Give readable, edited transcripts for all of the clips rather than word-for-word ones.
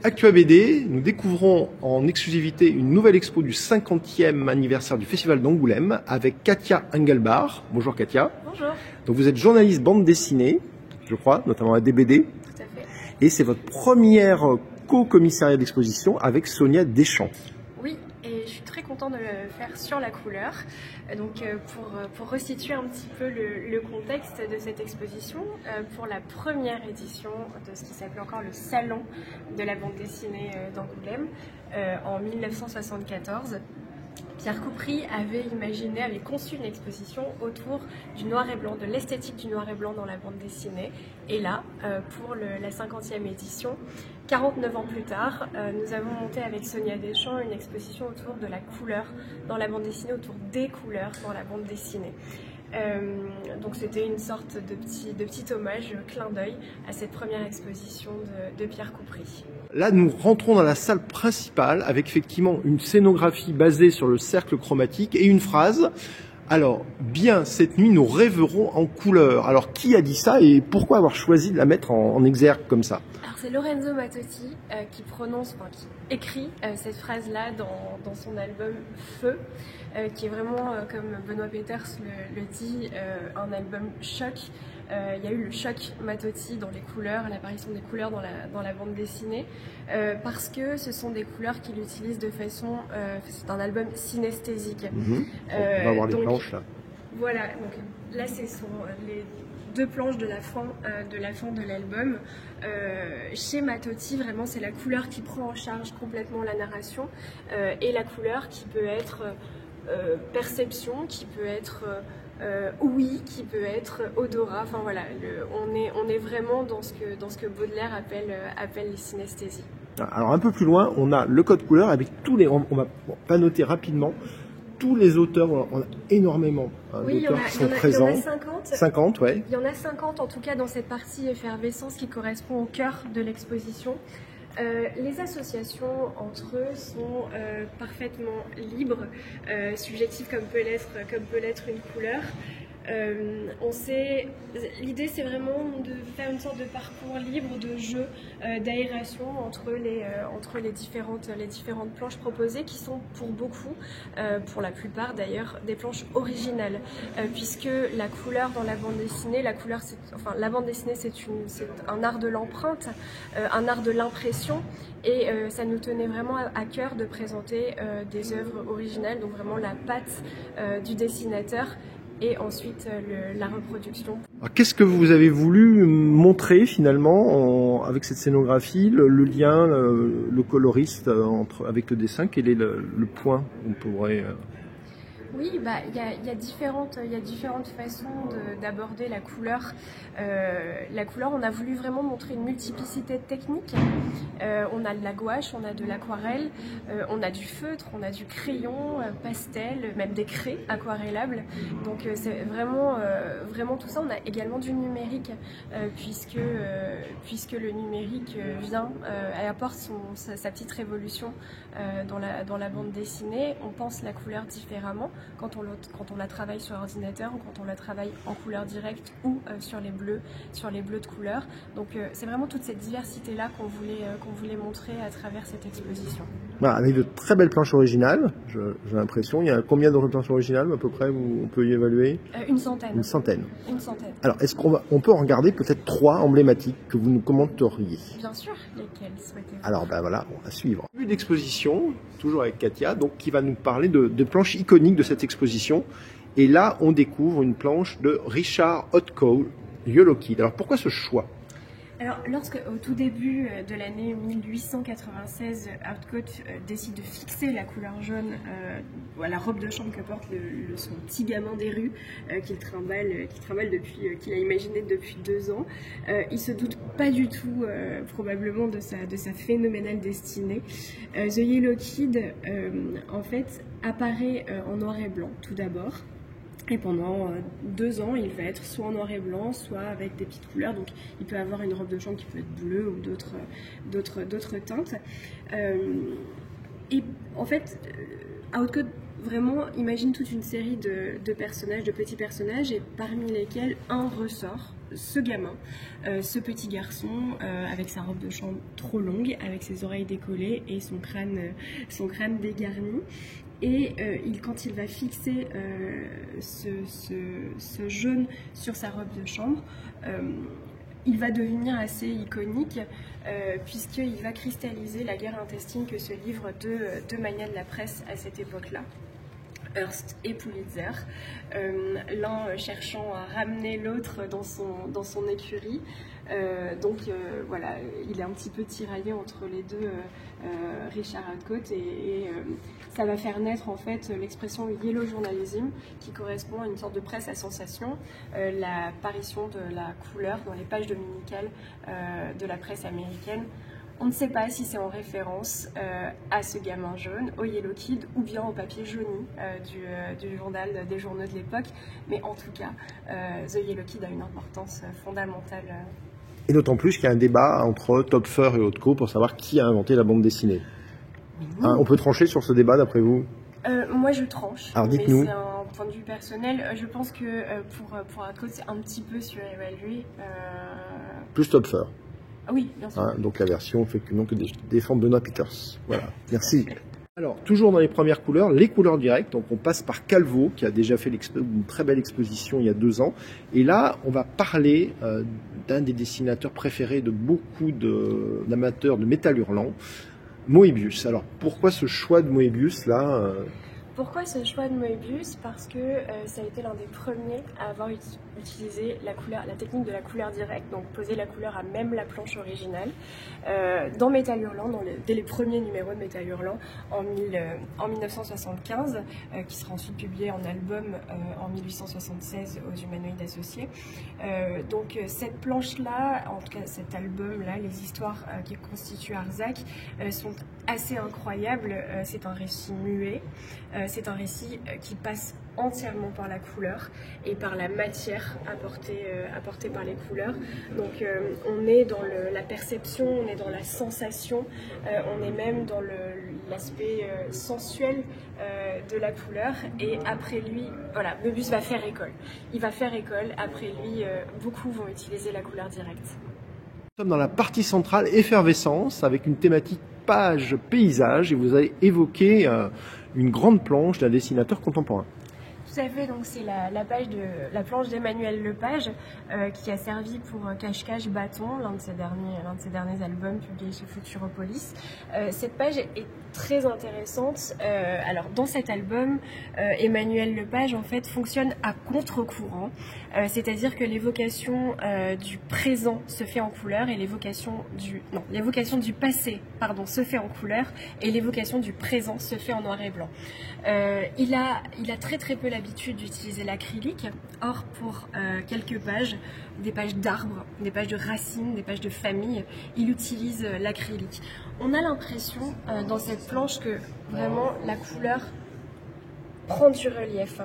Actua BD, nous découvrons en exclusivité une nouvelle expo du 50e anniversaire du Festival d'Angoulême avec Katia Engelbart. Bonjour Katia. Bonjour. Donc vous êtes journaliste bande dessinée, je crois, notamment à DBD. Tout à fait. Et c'est votre première co-commissariat d'exposition avec Sonia Deschamps. Oui, et je suis très contente de le faire sur la couleur. Donc pour resituer un petit peu le contexte de cette exposition, pour la première édition de ce qui s'appelait encore le Salon de la bande dessinée d'Angoulême en 1974, Pierre Coupry avait conçu une exposition autour du noir et blanc, de l'esthétique du noir et blanc dans la bande dessinée. Et là, pour la 50e édition, 49 ans plus tard, nous avons monté avec Sonia Deschamps une exposition autour de la couleur dans la bande dessinée, autour des couleurs dans la bande dessinée. Donc c'était une sorte de petit hommage, clin d'œil à cette première exposition de Pierre Coupry. Là, nous rentrons dans la salle principale avec effectivement une scénographie basée sur le cercle chromatique et une phrase. Alors, bien, cette nuit, nous rêverons en couleur. Alors, qui a dit ça et pourquoi avoir choisi de la mettre en exergue comme ça? Alors, c'est Lorenzo Mattotti qui écrit cette phrase-là dans son album Feu, qui est vraiment, comme Benoît Peters le dit, un album choc. Il y a eu le choc Mattotti dans les couleurs, l'apparition des couleurs dans la bande dessinée, parce que ce sont des couleurs qu'il utilise de façon... c'est un album synesthésique. On va voir les planches là. Voilà, donc là ce sont les deux planches de la fin de l'album. Chez Mattotti, vraiment c'est la couleur qui prend en charge complètement la narration, et la couleur qui peut être perception, qui peut être... ouïe, qui peut être odorat, enfin voilà, on est vraiment dans ce que Baudelaire appelle les synesthésies. Alors un peu plus loin, on a le code couleur avec tous les, on va pas noter rapidement, tous les auteurs, on a énormément d'auteurs qui sont présents. Il y en a 50. 50, ouais. Il y en a 50 en tout cas dans cette partie effervescence qui correspond au cœur de l'exposition. Les associations entre eux sont parfaitement libres, subjectives comme peut l'être une couleur. L'idée c'est vraiment de faire une sorte de parcours libre de jeu, d'aération entre les différentes planches proposées, qui sont pour beaucoup, pour la plupart d'ailleurs, des planches originales, puisque la couleur dans la bande dessinée, la bande dessinée c'est un art de l'empreinte, un art de l'impression, et ça nous tenait vraiment à cœur de présenter des œuvres originales, donc vraiment la patte du dessinateur, et ensuite la reproduction. Qu'est-ce que vous avez voulu montrer finalement avec cette scénographie, le lien, le coloriste avec le dessin? Quel est le point qu'on pourrait... Oui, il y a différentes façons d'aborder la couleur. On a voulu vraiment montrer une multiplicité de techniques. On a de la gouache, on a de l'aquarelle, on a du feutre, on a du crayon, pastel, même des craies aquarellables. Donc c'est vraiment tout ça. On a également du numérique, puisque le numérique apporte sa petite révolution dans la bande dessinée. On pense la couleur différemment quand on la travaille sur ordinateur, ou quand on la travaille en couleur directe, ou sur les bleus de couleur. Donc c'est vraiment toute cette diversité-là qu'on voulait montrer à travers cette exposition. Voilà, avec de très belles planches originales, j'ai l'impression. Il y a combien de planches originales à peu près, on peut y évaluer? Une centaine. Une centaine. Une centaine. Alors, est-ce qu'on peut en regarder peut-être 3 emblématiques que vous nous commenteriez? Bien sûr, lesquelles souhaitez-vous? Alors voilà, on va suivre. Une exposition, toujours avec Katia, donc qui va nous parler de planches iconiques de cette exposition. Et là, on découvre une planche de Richard Hotkow, Yellow Kid. Alors pourquoi ce choix? Alors, au tout début de l'année 1896, Outcoat décide de fixer la couleur jaune à la robe de chambre que porte son petit gamin des rues, qu'il trimballe qu'il a imaginé depuis 2 ans. Il se doute pas du tout, probablement, de sa phénoménale destinée. The Yellow Kid, en fait, apparaît en noir et blanc, tout d'abord. Et pendant 2 ans, il va être soit en noir et blanc, soit avec des petites couleurs. Donc, il peut avoir une robe de chambre qui peut être bleue ou d'autres teintes. Et en fait, Outcoat vraiment imagine toute une série de personnages, de petits personnages, et parmi lesquels un ressort ce gamin, ce petit garçon avec sa robe de chambre trop longue, avec ses oreilles décollées et son crâne dégarni. Et quand il va fixer ce jaune sur sa robe de chambre, il va devenir assez iconique puisqu'il va cristalliser la guerre intestine que se livrent deux magnats de la presse à cette époque-là. Hearst et Pulitzer, l'un cherchant à ramener l'autre dans son écurie. Voilà, il est un petit peu tiraillé entre les deux, Richard Outcault, et ça va faire naître en fait l'expression yellow journalism, qui correspond à une sorte de presse à sensation, l'apparition de la couleur dans les pages dominicales de la presse américaine. On ne sait pas si c'est en référence à ce gamin jaune, au Yellow Kid, ou bien au papier jauni du journal des journaux de l'époque, mais en tout cas, The Yellow Kid a une importance fondamentale. Et d'autant plus qu'il y a un débat entre Topfer et Outcault pour savoir qui a inventé la bande dessinée. Hein, on peut trancher sur ce débat d'après vous? Moi je tranche, alors, mais dites-nous. C'est un point de vue personnel. Je pense que pour Outcault c'est un petit peu surévalué. Plus Topfer. Oui, bien sûr. Hein, donc la version fait que non que défend Benoît Peters. Voilà, merci. Alors, toujours dans les premières couleurs, les couleurs directes. Donc on passe par Calvo, qui a déjà fait une très belle exposition il y a 2 ans. Et là, on va parler d'un des dessinateurs préférés de beaucoup d'amateurs de métal hurlant, Moebius. Alors, pourquoi ce choix de Moebius là Pourquoi ce choix de Moebius? Parce que ça a été l'un des premiers à avoir utilisé la technique de la couleur directe, donc poser la couleur à même la planche originale. Dans Métal Hurlant, dès les premiers numéros de Métal Hurlant en 1975, qui sera ensuite publié en album en 1876 aux Humanoïdes Associés. Donc cette planche-là, en tout cas cet album-là, les histoires qui constituent Arzac sont assez incroyables. C'est un récit muet. C'est un récit qui passe entièrement par la couleur et par la matière apportée par les couleurs. Donc on est dans la perception, on est dans la sensation, on est même dans l'aspect sensuel de la couleur. Et après lui, voilà, Moebius va faire école. Il va faire école. Après lui, beaucoup vont utiliser la couleur directe. Nous sommes dans la partie centrale, effervescence, avec une thématique page paysage, et vous avez évoqué une grande planche d'un dessinateur contemporain. Tout à fait, donc c'est la planche d'Emmanuel Lepage qui a servi pour Cache-Cache Bâton, l'un de ses derniers albums publiés chez Futuropolis. Cette page est très intéressante. Alors dans cet album, Emmanuel Lepage en fait fonctionne à contre-courant, c'est-à-dire que l'évocation du présent se fait en couleur et l'évocation du passé, se fait en couleur et l'évocation du présent se fait en noir et blanc. Il a très peu l'habitude d'utiliser l'acrylique. Or, pour quelques pages, des pages d'arbres, des pages de racines, des pages de famille, il utilise l'acrylique. On a l'impression dans cette planche que vraiment la couleur prend du relief.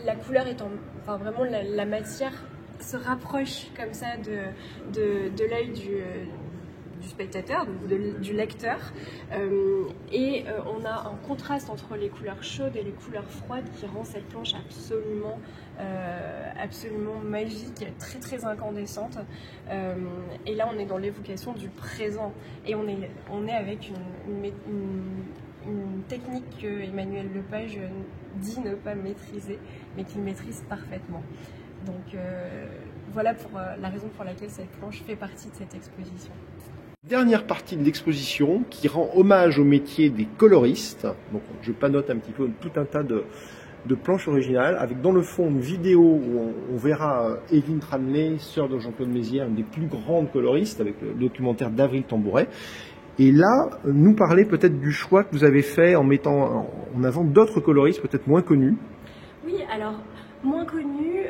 La couleur étant, vraiment la matière se rapproche comme ça de l'œil du spectateur, du lecteur, et on a un contraste entre les couleurs chaudes et les couleurs froides qui rend cette planche absolument magique, très très incandescente. Et là on est dans l'évocation du présent et on est avec une technique que Emmanuel Lepage dit ne pas maîtriser mais qu'il maîtrise parfaitement. Donc voilà pour la raison pour laquelle cette planche fait partie de cette exposition. Dernière partie de l'exposition qui rend hommage au métier des coloristes. Donc je panote un petit peu tout un tas de planches originales, avec dans le fond une vidéo où on verra Evelyne Tramley, sœur de Jean-Claude Mézières, une des plus grandes coloristes, avec le documentaire d'Avril Tambouret. Et là, nous parler peut-être du choix que vous avez fait en mettant en avant d'autres coloristes peut-être moins connus. Oui, alors moins connus...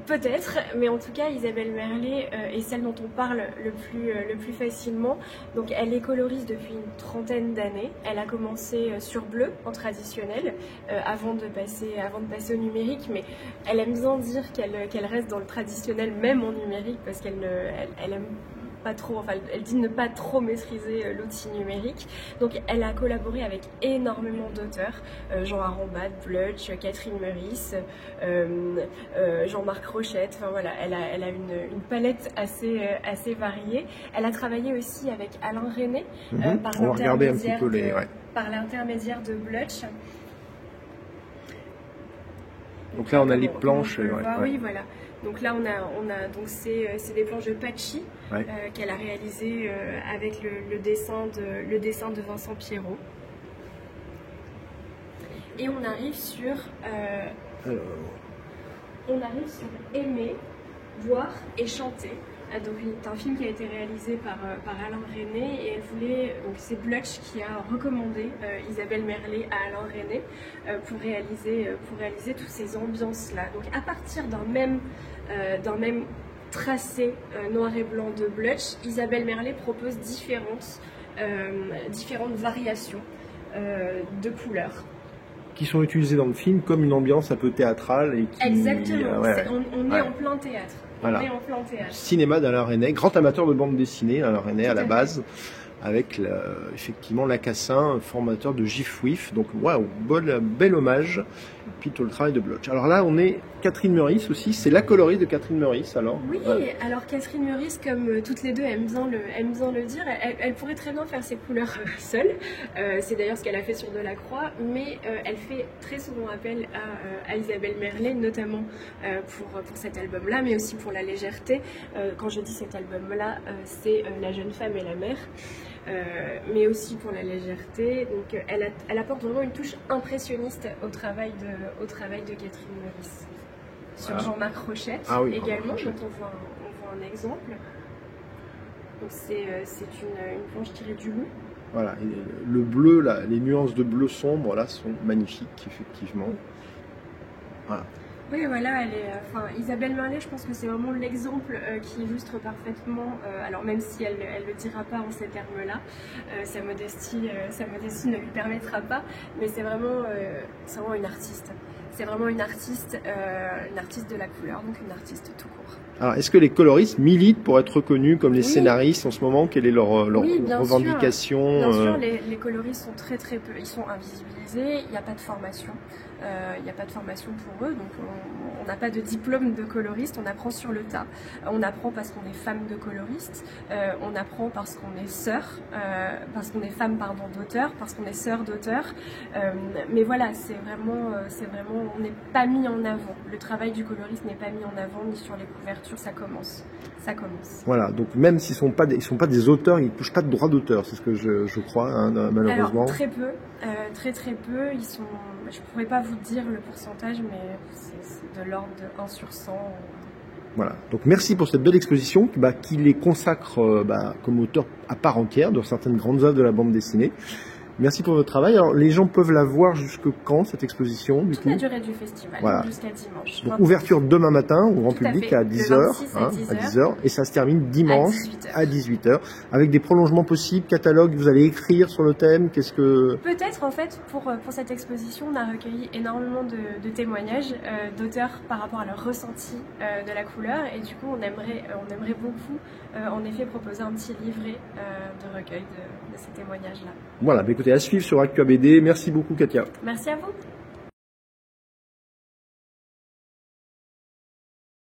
Peut-être, mais en tout cas, Isabelle Merlet est celle dont on parle le plus facilement. Donc, elle est coloriste depuis une 30aine d'années. Elle a commencé sur bleu, en traditionnel, avant de passer au numérique. Mais elle aime bien dire qu'elle reste dans le traditionnel, même en numérique, parce qu'elle aime pas trop, enfin elle dit ne pas trop maîtriser l'outil numérique. Donc elle a collaboré avec énormément d'auteurs, Jean Arambad, Blutch, Catherine Meurice, Jean-Marc Rochette, enfin voilà, elle a une palette assez variée. Elle a travaillé aussi avec Alain Resnais, par l'intermédiaire de Blutch. Donc là on a les planches. Oui, voilà. Donc là donc c'est des planches de Pachi qu'elle a réalisées avec le dessin de Vincent Pierrot. Et on arrive sur Aimer, voir et chanter. Donc c'est un film qui a été réalisé par Alain Resnais et elle voulait, donc c'est Blutch qui a recommandé Isabelle Merlet à Alain Resnais pour réaliser toutes ces ambiances là. Donc à partir d'un même tracé noir et blanc de Blutch, Isabelle Merlet propose différentes variations de couleurs qui sont utilisées dans le film comme une ambiance un peu théâtrale et qui... Exactement, on est en plein théâtre. Voilà. On est en plein théâtre. Cinéma d'Alain Resnais, grand amateur de bande dessinée, Alain Resnais à la base, avec effectivement Lacassin, formateur de GIF WIF. Donc waouh, bel hommage, puis tout le travail de Blutch. Alors là, on est Catherine Meurice aussi, c'est la coloriste de Catherine Meurice alors. Oui, alors Catherine Meurice, comme toutes les deux aiment bien le dire, elle pourrait très bien faire ses couleurs seule. C'est d'ailleurs ce qu'elle a fait sur Delacroix, mais elle fait très souvent appel à Isabelle Merlet, notamment pour cet album-là, mais aussi pour la légèreté. Quand je dis cet album-là, c'est La jeune femme et la mère. Mais aussi pour la légèreté. Donc, elle apporte vraiment une touche impressionniste au travail de Catherine Meurice. Sur Jean-Marc Rochette également, dont on voit un exemple. Donc c'est une planche tirée du loup. Voilà, et le bleu, là, les nuances de bleu sombre là sont magnifiques, effectivement. Voilà. Oui, voilà, Isabelle Merlet, je pense que c'est vraiment l'exemple qui illustre parfaitement, alors même si elle le dira pas en ces termes-là, sa modestie ne lui permettra pas, mais c'est vraiment une artiste. C'est vraiment une artiste de la couleur, donc une artiste tout court. Alors, est-ce que les coloristes militent pour être reconnus comme les scénaristes en ce moment? Quelle est leur revendication? Bien sûr, les coloristes sont très peu, ils sont invisibilisés, il n'y a pas de formation. Il n'y a pas de formation pour eux, donc on n'a pas de diplôme de coloriste, on apprend sur le tas. On apprend parce qu'on est femme de coloriste, on apprend parce qu'on est sœur, parce qu'on est femme d'auteur, parce qu'on est sœur d'auteur. Mais voilà, c'est vraiment, on n'est pas mis en avant. Le travail du coloriste n'est pas mis en avant ni sur les couvertures, ça commence. Voilà, donc même s'ils sont pas des auteurs, ils ne touchent pas de droit d'auteur, c'est ce que je crois, hein, malheureusement. Alors, très peu, très peu. Je pourrais pas vous dire le pourcentage, mais c'est de l'ordre de 1 sur 100. Voilà, donc merci pour cette belle exposition qui les consacre comme auteurs à part entière dans certaines grandes œuvres de la bande dessinée. Merci pour votre travail. Alors, les gens peuvent la voir jusque quand, cette exposition, du coup ? Toute la durée du festival, voilà. Jusqu'à dimanche. Donc, ouverture demain matin au grand public à 10h, à 10h, et ça se termine dimanche à 18h, avec des prolongements possibles, catalogue, vous allez écrire sur le thème, Peut-être, en fait, pour cette exposition, on a recueilli énormément de témoignages d'auteurs par rapport à leur ressenti de la couleur, et du coup, on aimerait beaucoup, en effet, proposer un petit livret de recueil de ces témoignages-là. Voilà, écoutez, à suivre sur ActuABD. Merci beaucoup, Katia. Merci à vous.